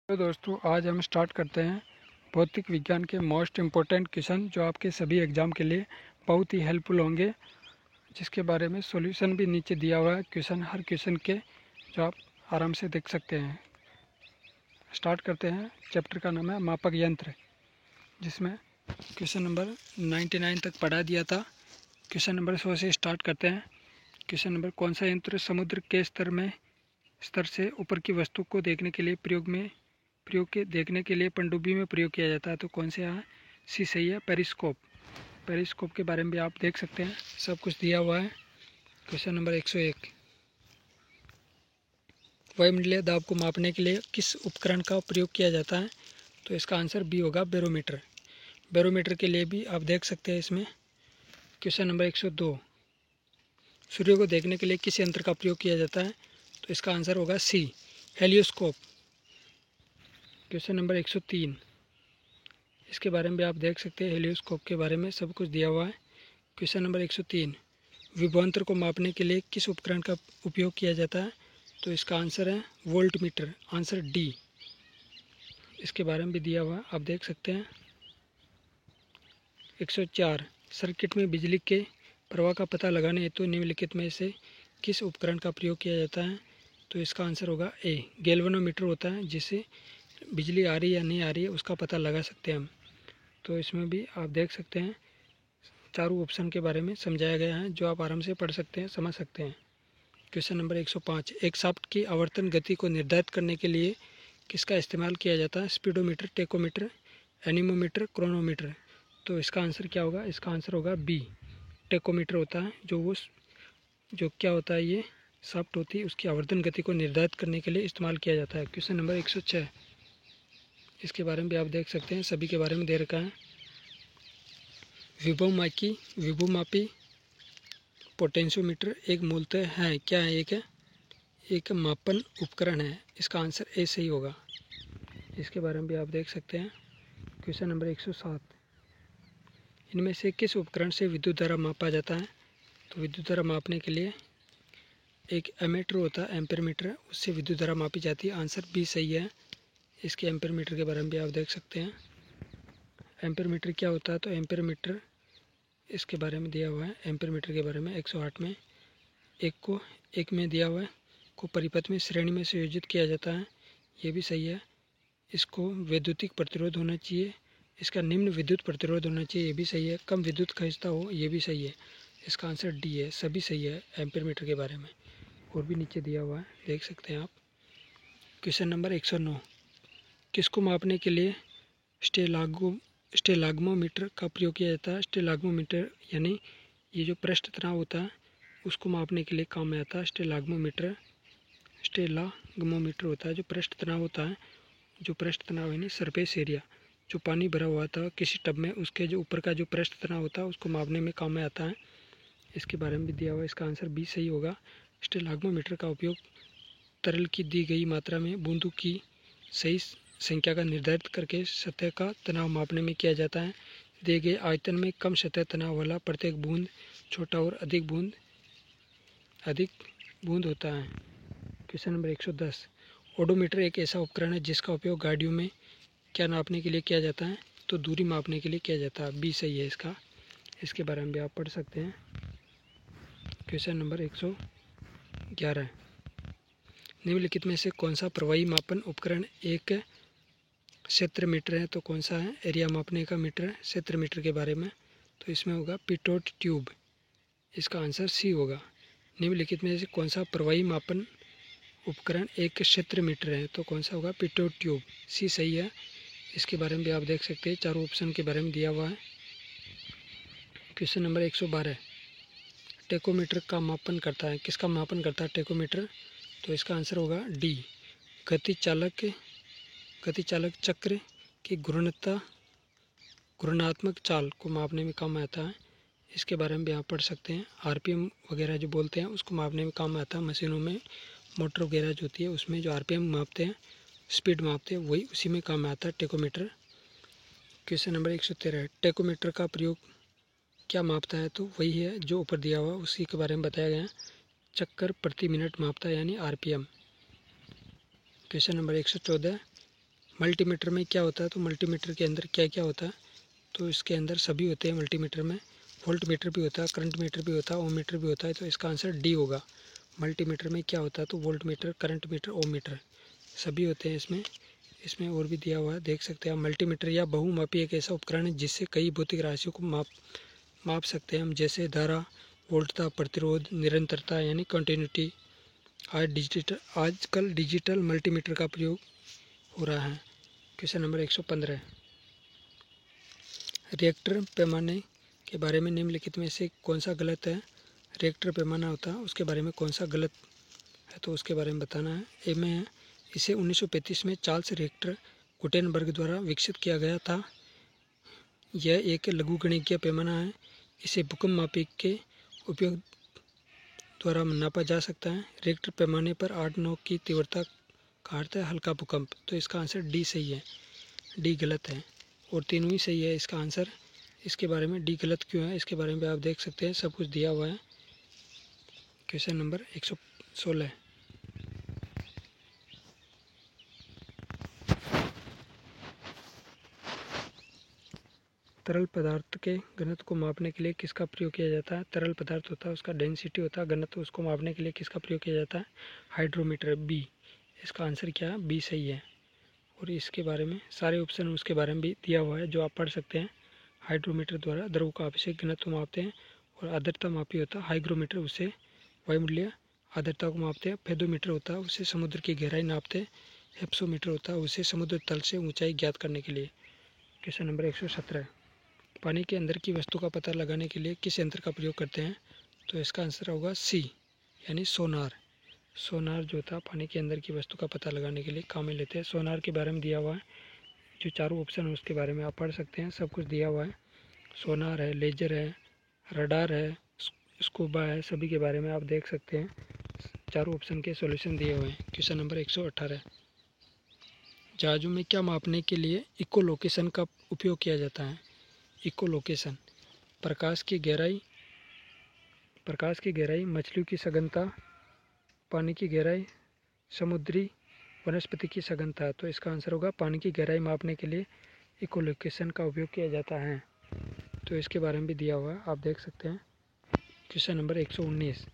तो दोस्तों आज हम स्टार्ट करते हैं भौतिक विज्ञान के मोस्ट इम्पोर्टेंट क्वेश्चन जो आपके सभी एग्ज़ाम के लिए बहुत ही हेल्पफुल होंगे, जिसके बारे में सॉल्यूशन भी नीचे दिया हुआ है क्वेश्चन हर क्वेश्चन के, जो आप आराम से देख सकते हैं। स्टार्ट करते हैं। चैप्टर का नाम है मापक यंत्र, जिसमें क्वेश्चन नंबर 99 तक पढ़ा दिया था। क्वेश्चन नंबर 100 से स्टार्ट करते हैं। क्वेश्चन नंबर, कौन सा यंत्र समुद्र के स्तर से ऊपर की वस्तु को देखने के लिए देखने के लिए पनडुब्बी में प्रयोग किया जाता है? तो कौन से यहाँ सी सही है, पेरिस्कोप। पेरिस्कोप के बारे में भी आप देख सकते हैं, सब कुछ दिया हुआ है। क्वेश्चन नंबर 101, वायुमंडलीय दाब को मापने के लिए किस उपकरण का प्रयोग किया जाता है? तो इसका आंसर बी होगा, बैरोमीटर। बैरोमीटर के लिए भी आप देख सकते हैं इसमें। क्वेश्चन नंबर 102, सूर्य को देखने के लिए किस यंत्र का प्रयोग किया जाता है? तो इसका आंसर होगा सी, हेलियोस्कोप। क्वेश्चन नंबर 103, इसके बारे में भी आप देख सकते हैं, हेलियोस्कोप के बारे में सब कुछ दिया हुआ है। क्वेश्चन नंबर 103, विभवांतर को मापने के लिए किस उपकरण का उपयोग किया जाता है? तो इसका आंसर है वोल्टमीटर, आंसर डी। इसके बारे में भी दिया हुआ है, आप देख सकते हैं। 104, सर्किट में बिजली के प्रवाह का पता लगाने हेतु निम्नलिखित में से किस उपकरण का प्रयोग किया जाता है? तो इसका आंसर होगा ए, गैल्वेनोमीटर होता है, जिससे बिजली आ रही है या नहीं आ रही है उसका पता लगा सकते हैं हम। तो इसमें भी आप देख सकते हैं, चारों ऑप्शन के बारे में समझाया गया है, जो आप आराम से पढ़ सकते हैं, समझ सकते हैं। क्वेश्चन नंबर 105, एक शाफ्ट की आवर्तन गति को निर्धारित करने के लिए किसका इस्तेमाल किया जाता है? Speedometer, tachometer, anemometer, chronometer. तो इसका आंसर क्या होगा? इसका आंसर होगा बी, टेकोमीटर होता है। जो क्या होता है, ये शाफ्ट होती है, उसकी आवर्तन गति को निर्धारित करने के लिए इस्तेमाल किया जाता है। क्वेश्चन नंबर 106, इसके बारे में भी आप देख सकते हैं, सभी के बारे में दे रखा है। विभवमापी पोटेंशियोमीटर एक मूलतः है, क्या है? एक मापन उपकरण है। इसका आंसर ए सही होगा। इसके बारे में भी आप देख सकते हैं। क्वेश्चन नंबर 107, इनमें से किस उपकरण से विद्युत धारा मापा जाता है? तो विद्युत धारा मापने के लिए एक एमीटर होता है, एम्पीयर मीटर, उससे विद्युत धारा मापी जाती है। आंसर बी सही है। इसके एम्पीयर मीटर के बारे में भी आप देख सकते हैं। एम्पीयर मीटर क्या होता है? तो एम्पीयर मीटर, इसके बारे में दिया हुआ है। एम्पीयर मीटर के बारे में 108 में एक में दिया हुआ है, को परिपथ में श्रेणी में संयोजित किया जाता है, ये भी सही है। इसको वैद्युतिक प्रतिरोध होना चाहिए, इसका निम्न विद्युत प्रतिरोध होना चाहिए, ये भी सही है। कम विद्युत खींचता हो, ये भी सही है। इसका आंसर डी है, सभी सही है एम्पीयर मीटर के बारे में। और भी नीचे दिया हुआ है, देख सकते हैं आप। क्वेश्चन नंबर 109, किसको मापने के लिए स्टेलाग्मोमीटर का प्रयोग किया जाता है? स्टेलाग्मोमीटर यानी ये जो पृष्ठ तनाव होता है, उसको मापने के लिए काम में आता है स्टेलाग्मोमीटर होता है, जो पृष्ठ तनाव होता है, जो पृष्ठ तनाव यानी सरफेस एरिया, जो पानी भरा हुआ था किसी टब में, उसके जो ऊपर का जो पृष्ठ तनाव होता है, उसको मापने में काम में आता है। इसके बारे में भी दिया हुआ है। इसका आंसर बी सही होगा। स्टेलाग्मोमीटर का उपयोग तरल की दी गई मात्रा में बूंदों की सही संख्या का निर्धारित करके सतह का तनाव मापने में किया जाता है। दिए गए आयतन में कम सतह तनाव वाला प्रत्येक बूंद छोटा और अधिक बूंद होता है। क्वेश्चन नंबर 110, ओडोमीटर एक ऐसा उपकरण है जिसका उपयोग गाड़ियों में क्या नापने के लिए किया जाता है? तो दूरी मापने के लिए किया जाता है, बी सही है इसका। इसके बारे में भी आप पढ़ सकते हैं। क्वेश्चन नंबर 111, निम्नलिखित में से कौन सा प्रवाही मापन उपकरण एक क्षेत्र मीटर है? तो कौन सा है? एरिया मापने का मीटर, क्षेत्र मीटर के बारे में। तो इसमें होगा पिटोट ट्यूब। इसका आंसर सी होगा। निम्नलिखित में से कौन सा प्रवाही मापन उपकरण एक क्षेत्र मीटर है? तो कौन सा होगा? पिटोट ट्यूब, सी सही है। इसके बारे में भी आप देख सकते हैं, चारों ऑप्शन के बारे में दिया हुआ है। क्वेश्चन नंबर 112, टेकोमीटर का मापन करता है, किसका मापन करता है टेकोमीटर? तो इसका आंसर होगा डी, गतिचालक चक्र की घूर्णनात्मक चाल को मापने में काम आता है। इसके बारे में भी आप पढ़ सकते हैं। आरपीएम वगैरह जो बोलते हैं, उसको मापने में काम आता है। मशीनों में मोटर वगैरह जो होती है, उसमें जो आरपीएम मापते हैं, स्पीड मापते हैं, वही उसी में काम आता है टेकोमीटर। क्वेश्चन नंबर 113, टेकोमीटर का प्रयोग क्या मापता है? तो वही है जो ऊपर दिया हुआ, उसी के बारे में बताया गया है। चक्कर प्रति मिनट मापता है, यानी आरपीएम। क्वेश्चन नंबर 114, मल्टीमीटर में क्या होता है, तो मल्टीमीटर के अंदर क्या क्या होता है, तो इसके अंदर सभी होते हैं मल्टीमीटर में। वोल्ट मीटर भी होता है, करंट मीटर भी होता है, ओम मीटर भी होता है, तो इसका आंसर डी होगा। मल्टीमीटर में क्या होता है, तो वोल्ट मीटर, करंट मीटर, ओम मीटर सभी होते हैं इसमें। इसमें और भी दिया हुआ है, देख सकते हैं आप। मल्टीमीटर या बहुमापी एक ऐसा उपकरण है जिससे कई भौतिक राशियों को माप सकते हैं हम, जैसे धारा, वोल्टता, प्रतिरोध, निरंतरता यानी कंटिन्यूटी। आजकल डिजिटल मल्टीमीटर का प्रयोग हो रहा है। Question number 115। रिएक्टर पैमाने के बारे में निम्नलिखित में से कौन सा गलत है। रिएक्टर पैमाना होता है, उसके बारे में कौन सा गलत है, तो उसके बारे में बताना है। ए में है, इसे 1935 में चार्ल्स रिएक्टर गुटेनबर्ग द्वारा विकसित किया गया था। यह एक लघुगणकीय पैमाना है। इसे भूकंप मापी के उपयोग द्वारा नापा जा सकता है। रिएक्टर पैमाने पर 8-9 की तीव्रता का अर्थ है हल्का भूकंप, तो इसका आंसर डी सही है। डी गलत है और तीनों ही सही है इसका आंसर। इसके बारे में डी गलत क्यों है, इसके बारे में आप देख सकते हैं, सब कुछ दिया हुआ है। Question number 116। तरल पदार्थ के घनत्व को मापने के लिए किसका प्रयोग किया जाता है। तरल पदार्थ होता है, उसका डेंसिटी होता है, घनत्व, उसको मापने के लिए किसका प्रयोग किया जाता है, हाइड्रोमीटर। बी इसका आंसर क्या है, बी सही है। और इसके बारे में सारे ऑप्शन उसके बारे में भी दिया हुआ है जो आप पढ़ सकते हैं। हाइड्रोमीटर द्वारा द्रव का अभिषेक घनत्व मापते हैं। और आर्द्रता मापी होता है हाइग्रोमीटर, उससे वायुमंडलीय आर्द्रता को मापते हैं। फेदोमीटर होता है, उससे समुद्र की गहराई नापते हैं। हेप्सोमीटर होता है, उससे समुद्र तल से ऊंचाई ज्ञात करने के लिए। Question number 117। पानी के अंदर की वस्तु का पता लगाने के लिए किस यंत्र का प्रयोग करते हैं, तो इसका आंसर होगा सी यानी सोनार। सोनार जो था पानी के अंदर की वस्तु का पता लगाने के लिए काम में लेते हैं। सोनार के बारे में दिया हुआ है, जो चारों ऑप्शन है उसके बारे में आप पढ़ सकते हैं, सब कुछ दिया हुआ है। सोनार है, लेजर है, रडार है, स्कूबा है, सभी के बारे में आप देख सकते हैं। चारों ऑप्शन के सॉल्यूशन दिए हुए हैं। Question number 118। जहाज़ों में क्या मापने के लिए इको लोकेशन का उपयोग किया जाता है। इको लोकेशन प्रकाश की गहराई, मछलियों की सघनता, पानी की गहराई, समुद्री वनस्पति की सघनता, तो इसका आंसर होगा पानी की गहराई मापने के लिए इको लोकेशन का उपयोग किया जाता है। तो इसके बारे में भी दिया हुआ है, आप देख सकते हैं। Question number 119।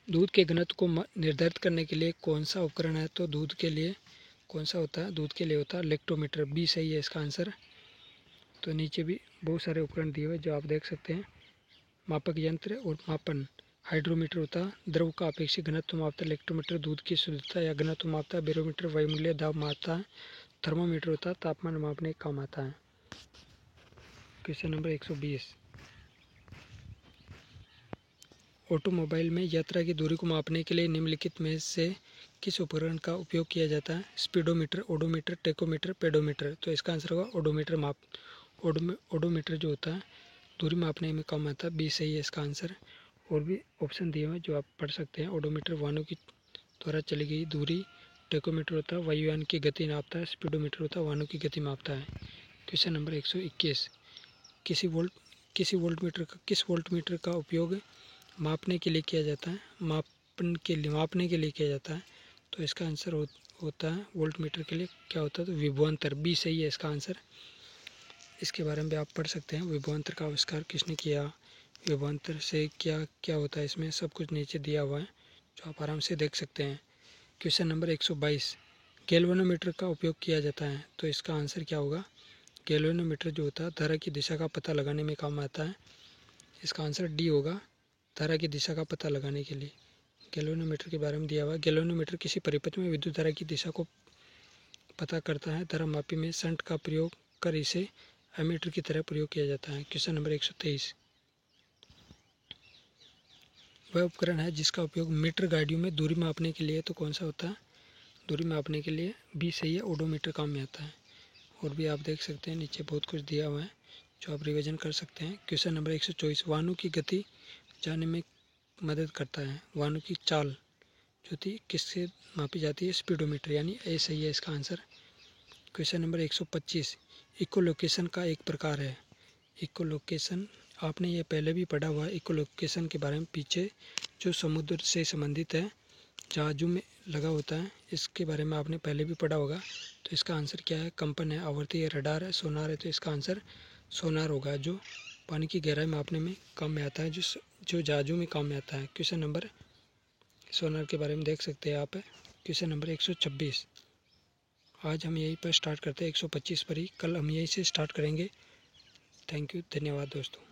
दूध के घनत्व को निर्धारित करने के लिए कौन सा उपकरण है, तो दूध के लिए कौन सा होता है, दूध के लिए होता है लैक्टोमीटर। बी सही है इसका आंसर। तो नीचे भी बहुत सारे उपकरण दिए हुए जो आप देख सकते हैं। मापक यंत्र और मापन, हाइड्रोमीटर होता है द्रव का अपेक्षित घनत्व मापता है। लैक्टोमीटर दूध की शुद्धता या घनत्व मापता है। बैरोमीटर वायुमंडलीय दाब मापता है। थर्मोमीटर होता है तापमान मापने का काम आता है। Question number 120। ऑटोमोबाइल में यात्रा की दूरी को मापने के लिए निम्नलिखित में से किस उपकरण का उपयोग किया जाता है। स्पीडोमीटर, ओडोमीटर, टेकोमीटर, पेडोमीटर, तो इसका आंसर होगा ओडोमीटर। ओडोमीटर जो होता है दूरी मापने में काम आता है। बी सही है इसका आंसर। और भी ऑप्शन दिए हुए हैं जो आप पढ़ सकते हैं। ओडोमीटर वाहनों की द्वारा चली गई दूरी, टेकोमीटर होता है वायुयान की गति नापता है, स्पीडोमीटर होता है वाहनों की गति मापता है। Question number 121। किस वोल्टमीटर का उपयोग मापने के लिए किया जाता है, मापने के लिए किया जाता है, तो इसका आंसर होता है वोल्टमीटर के लिए क्या होता है, तो विभवांतर। बी सही है इसका आंसर। इसके बारे में भी आप पढ़ सकते हैं। विभवांतर का आविष्कार किसने किया, विभवांतर से क्या क्या होता है, इसमें सब कुछ नीचे दिया हुआ है जो आप आराम से देख सकते हैं। Question number 122। गैल्वेनोमीटर का उपयोग किया जाता है, तो इसका आंसर क्या होगा। गैल्वेनोमीटर जो होता है धारा की दिशा का पता लगाने में काम आता है। इसका आंसर डी होगा, धारा की दिशा का पता लगाने के लिए। गैल्वेनोमीटर के बारे में दिया हुआ है। गैल्वेनोमीटर किसी परिपथ में विद्युत धारा की दिशा को पता करता है। धारा मापी में शंट का प्रयोग कर इसे एमीटर की तरह प्रयोग किया जाता है। Question number 123। वह उपकरण है जिसका उपयोग मीटर गाड़ियों में दूरी मापने के लिए, तो कौन सा होता है, दूरी मापने के लिए। बी सही है, ओडोमीटर काम में आता है। और भी आप देख सकते हैं नीचे बहुत कुछ दिया हुआ है जो आप रिवीजन कर सकते हैं। Question number 124। वाहनों की गति जानने में मदद करता है। वाहनों की चाल जो थी किससे मापी जाती है, स्पीडोमीटर, यानी ए सही है इसका answer. Question number 125। Echolocation का एक प्रकार है। इको लोकेशन आपने ये पहले भी पढ़ा हुआ है। इको लोकेशन के बारे में पीछे जो समुद्र से संबंधित है, जहाज़ों में लगा होता है, इसके बारे में आपने पहले भी पढ़ा होगा। तो इसका आंसर क्या है? कंपन है, आवर्ती है, रडार है, सोनार है। तो इसका आंसर सोनार होगा, जो पानी की गहराई मापने में काम में आता है, जो जहाज़ों में काम में आता है। क्वेश्चन नंबर, सोनार के बारे में देख सकते हैं आप, क्वेश्चन नंबर 126। आज हम यहीं पर स्टार्ट करते हैं, 125 पर ही। कल हम यहीं से स्टार्ट करेंगे। थैंक यू, धन्यवाद दोस्तों।